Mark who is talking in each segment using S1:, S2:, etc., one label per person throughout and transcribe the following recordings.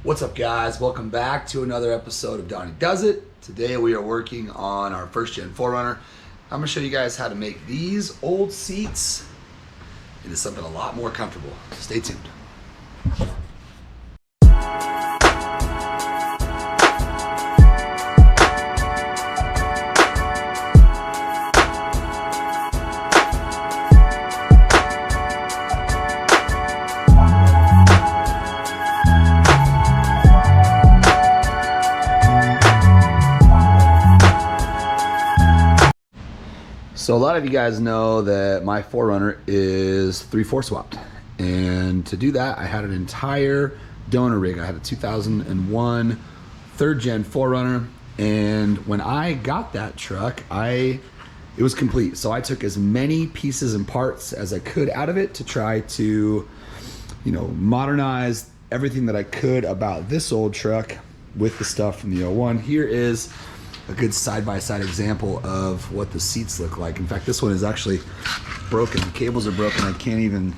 S1: What's up, guys? Welcome back to another episode of Donnie Does It. Today we are working on our first gen 4Runner. I'm gonna show you guys how to make these old seats into something a lot more comfortable. Stay tuned. So a lot of you guys know that my 4Runner is 3/4 swapped. And to do that, I had an entire donor rig. I had a 2001 third gen 4Runner. And when I got that truck, it was complete. So I took as many pieces and parts as I could out of it to try to, modernize everything that I could about this old truck with the stuff from the 01. Here is a good side-by-side example of what the seats look like. In fact, this one is actually broken. The cables are broken. I can't even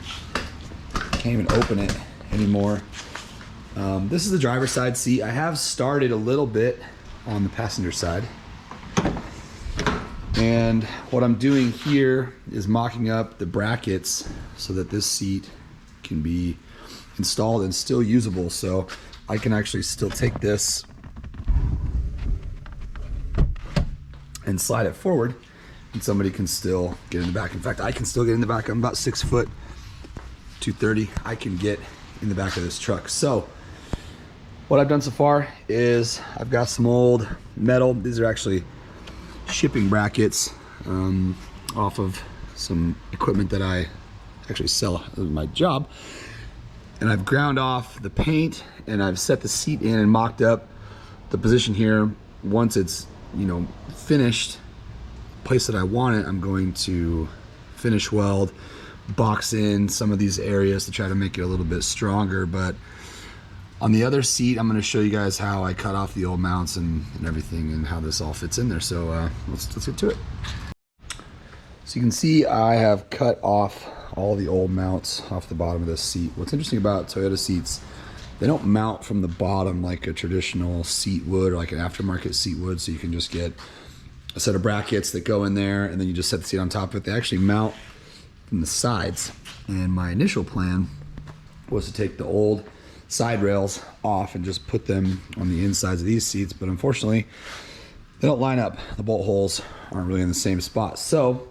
S1: open it anymore. This is the driver's side seat. I have started a little bit on the passenger side. And what I'm doing here is mocking up the brackets so that this seat can be installed and still usable. So I can actually still take this and slide it forward, and somebody can still get in the back. In fact, I can still get in the back. I'm about 6 foot, 230. I can get in the back of this truck. So what I've done so far is I've got some old metal. These are actually shipping brackets off of some equipment that I actually sell as my job. And I've ground off the paint, and I've set the seat in and mocked up the position here. Once it's finished, place that I want it, I'm going to finish weld, box in some of these areas to try to make it a little bit stronger. But on the other seat, I'm going to show you guys how I cut off the old mounts and everything, and how this all fits in there. So let's get to it. So you can see I have cut off all the old mounts off the bottom of this seat. What's interesting about Toyota seats, they don't mount from the bottom like a traditional seat would, or like an aftermarket seat would. So you can just get a set of brackets that go in there, and then you just set the seat on top of it. They actually mount from the sides. And my initial plan was to take the old side rails off and just put them on the insides of these seats. But unfortunately, they don't line up. The bolt holes aren't really in the same spot. So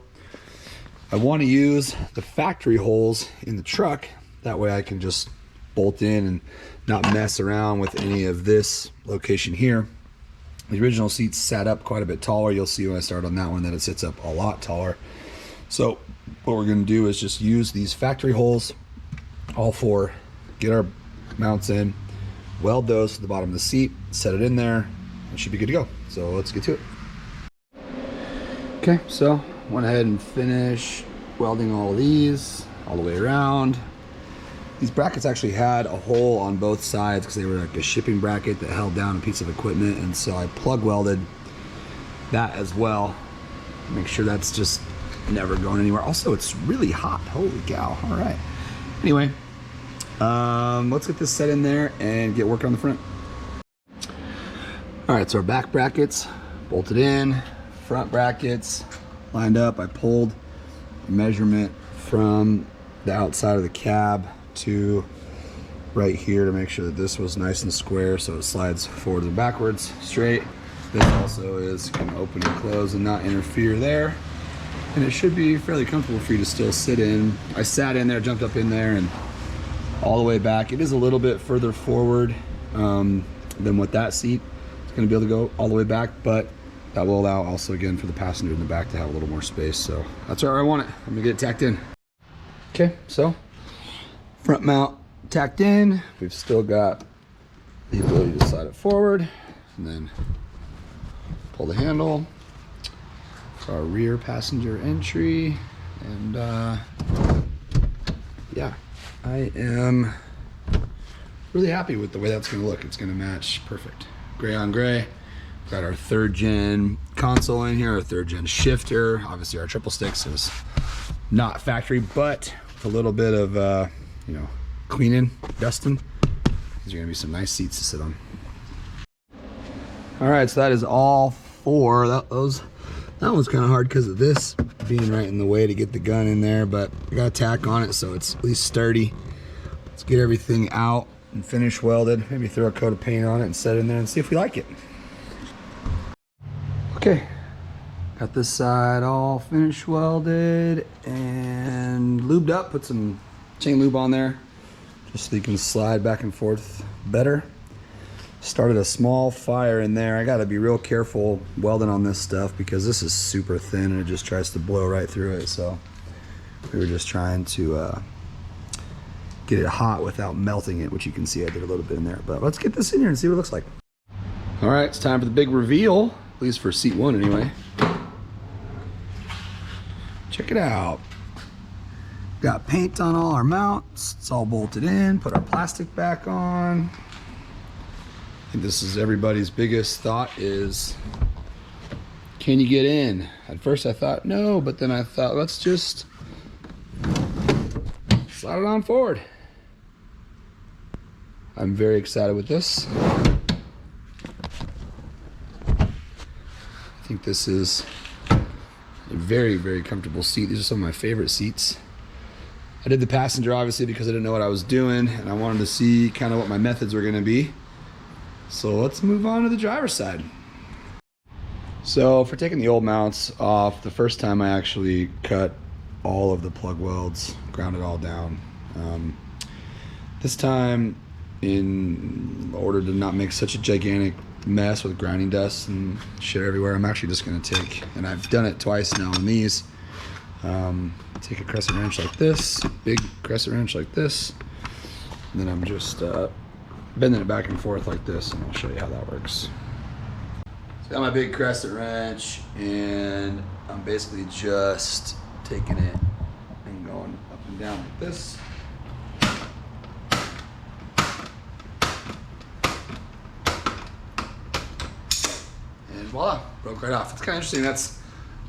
S1: I want to use the factory holes in the truck. That way I can just bolt in and not mess around with any of this location here. The original seats sat up quite a bit taller. You'll see when I start on that one that it sits up a lot taller. So what we're going to do is just use these factory holes, all four, get our mounts in, weld those to the bottom of the seat, set it in there, and should be good to go. So let's get to it. Okay, so went ahead and finished welding all of these all the way around. These brackets actually had a hole on both sides because they were like a shipping bracket that held down a piece of equipment, and so I plug welded that as well. Make sure that's just never going anywhere. Also, it's really hot. Holy cow. All right. Anyway, let's get this set in there and get working on the front. All right, so our back brackets bolted in, front brackets lined up. I pulled a measurement from the outside of the cab to right here to make sure that this was nice and square, so it slides forwards and backwards straight. This also is going to open and close and not interfere there, and it should be fairly comfortable for you to still sit in. I sat in there, jumped up in there, and all the way back. It is a little bit further forward than what that seat is going to be able to go all the way back, but that will allow also again for the passenger in the back to have a little more space. So that's where I want it. I'm gonna get it tacked in. Okay, so front mount tacked in. We've still got the ability to slide it forward and then pull the handle for our rear passenger entry. And yeah, I am really happy with the way that's gonna look. It's gonna match perfect. Gray on gray. Got our third gen console in here, our third gen shifter. Obviously our triple sticks is not factory, but with a little bit of cleaning, dusting, These are gonna be some nice seats to sit on. All right, so that is all 4. That was kind of hard because of this being right in the way to get the gun in there, but I got a tack on it so it's at least sturdy. Let's get everything out and finish welded. Maybe throw a coat of paint on it and set it in there and see if we like it. Okay, got this side all finished welded and lubed up. Put some chain lube on there just so you can slide back and forth better. Started a small fire in there. I got to be real careful welding on this stuff because this is super thin and it just tries to blow right through it. So we were just trying to get it hot without melting it, which you can see I did a little bit in there. But let's get this in here and see what it looks like. All right, it's time for the big reveal, at least for seat 1 anyway. Check it out. Got paint on all our mounts. It's all bolted in. Put our plastic back on. I think this is everybody's biggest thought is, can you get in? At first I thought no, but then I thought let's just slide it on forward. I'm very excited with this. I think this is a very, very comfortable seat. These are some of my favorite seats. I did the passenger obviously because I didn't know what I was doing and I wanted to see kind of what my methods were gonna be. So let's move on to the driver's side. So for taking the old mounts off, the first time I actually cut all of the plug welds, ground it all down. This time, in order to not make such a gigantic mess with grinding dust and shit everywhere, I'm actually just gonna take, and I've done it twice now on these, take a crescent wrench like this, big crescent wrench like this, and then I'm just bending it back and forth like this, and I'll show you how that works. So I got my big crescent wrench, and I'm basically just taking it and going up and down like this. And voila, broke right off. It's kind of interesting, that's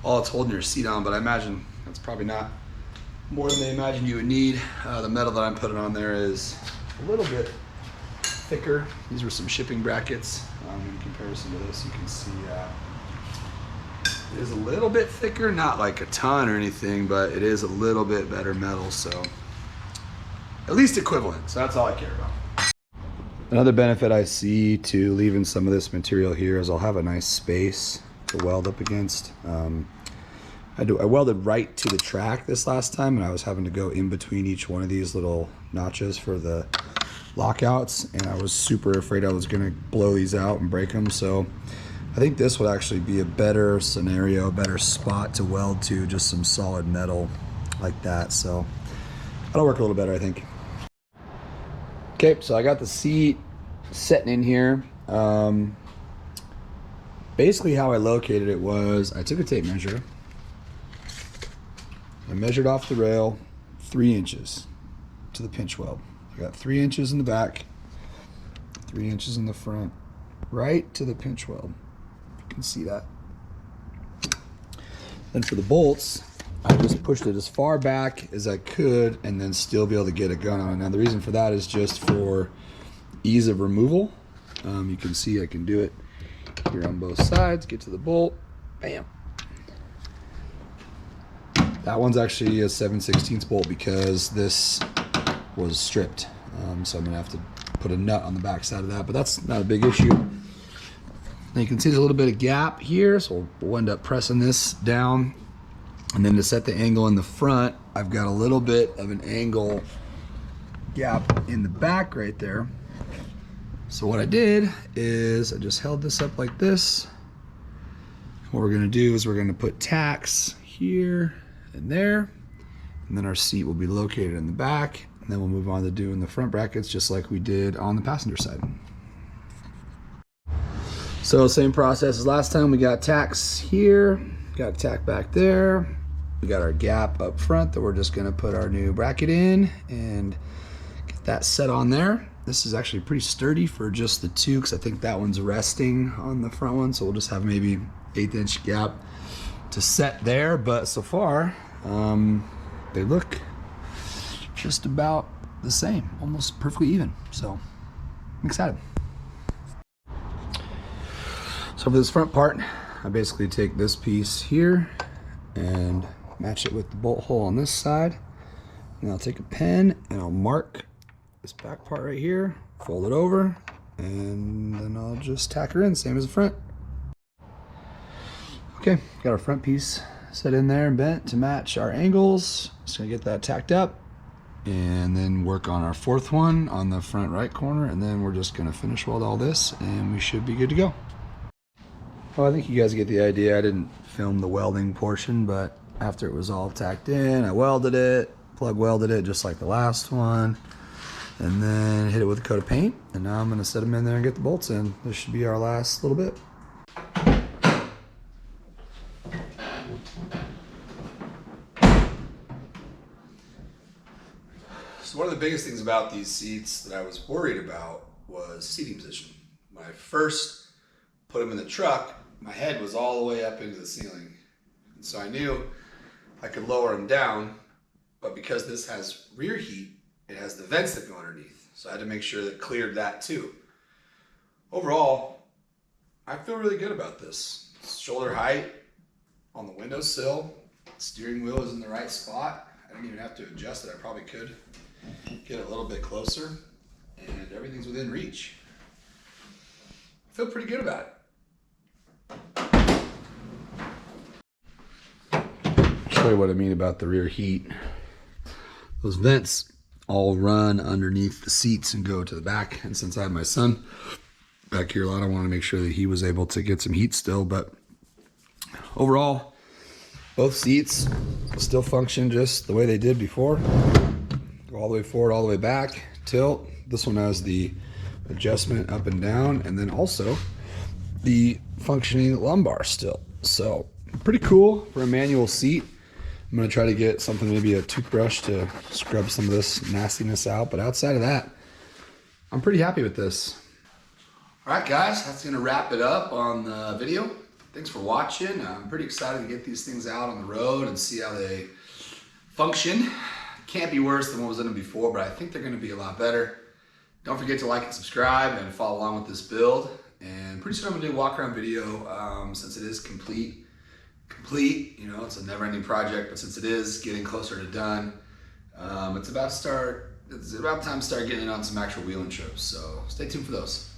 S1: all it's holding your seat on, but I imagine that's probably not more than they imagine you would need. The metal that I'm putting on there is a little bit thicker. These were some shipping brackets. In comparison to this, you can see it is a little bit thicker, not like a ton or anything, but it is a little bit better metal, so at least equivalent. So that's all I care about. Another benefit I see to leaving some of this material here is I'll have a nice space to weld up against. I welded right to the track this last time, and I was having to go in between each one of these little notches for the lockouts, and I was super afraid I was gonna blow these out and break them. So I think this would actually be a better scenario, a better spot to weld to, just some solid metal like that. So that'll work a little better, I think. Okay, so I got the seat setting in here. Basically how I located it was I took a tape measure, I measured off the rail 3 inches to the pinch weld. I got 3 inches in the back, 3 inches in the front, right to the pinch weld. You can see that. Then for the bolts, I just pushed it as far back as I could and then still be able to get a gun on it. Now the reason for that is just for ease of removal. You can see I can do it here on both sides, get to the bolt, bam. That one's actually a 7/16 bolt because this was stripped, so I'm gonna have to put a nut on the back side of that, but that's not a big issue. Now you can see there's a little bit of gap here, so we'll end up pressing this down, and then to set the angle in the front, I've got a little bit of an angle gap in the back right there. So what I did is I just held this up like this. What we're gonna do is we're gonna put tacks here and there, and then our seat will be located in the back. And then we'll move on to doing the front brackets just like we did on the passenger side. So same process as last time. We got tacks here, got a tack back there. We got our gap up front that we're just gonna put our new bracket in and get that set on there. This is actually pretty sturdy for just the two because I think that one's resting on the front one. So we'll just have maybe 1/8 inch gap to set there. But so far, they look just about the same, almost perfectly even. So I'm excited. So for this front part, I basically take this piece here and match it with the bolt hole on this side. And I'll take a pen and I'll mark this back part right here, fold it over, and then I'll just tack her in, same as the front. Okay, got our front piece set in there and bent to match our angles. Just gonna get that tacked up and then work on our fourth one on the front right corner, and then we're just gonna finish weld all this and we should be good to go. Well, I think you guys get the idea. I didn't film the welding portion, but after it was all tacked in, I welded it, plug welded it just like the last one, and then hit it with a coat of paint. And now I'm gonna set them in there and get the bolts in. This should be our last little bit. So one of the biggest things about these seats that I was worried about was seating position. When I first put them in the truck, my head was all the way up into the ceiling. And so I knew I could lower them down, but because this has rear heat, it has the vents that go underneath. So I had to make sure that it cleared that too. Overall, I feel really good about this. Shoulder height on the windowsill, steering wheel is in the right spot. I don't even have to adjust it. I probably could get a little bit closer, and everything's within reach. I feel pretty good about it. Show you what I mean about the rear heat. Those vents all run underneath the seats and go to the back, and since I have my son back here a lot, I want to make sure that he was able to get some heat still. But overall, both seats still function just the way they did before. Go all the way forward, all the way back, tilt. This one has the adjustment up and down, and then also the functioning lumbar still. So pretty cool for a manual seat. I'm gonna try to get something, maybe a toothbrush, to scrub some of this nastiness out. But outside of that, I'm pretty happy with this. All right, guys, that's gonna wrap it up on the video. Thanks for watching. I'm pretty excited to get these things out on the road and see how they function. Can't be worse than what was in them before, but I think they're gonna be a lot better. Don't forget to like and subscribe and follow along with this build. And pretty soon I'm gonna do a walk around video since it is complete. You know, it's a never-ending project, but since it is getting closer to done, it's about time to start getting it on some actual wheeling trips. So stay tuned for those.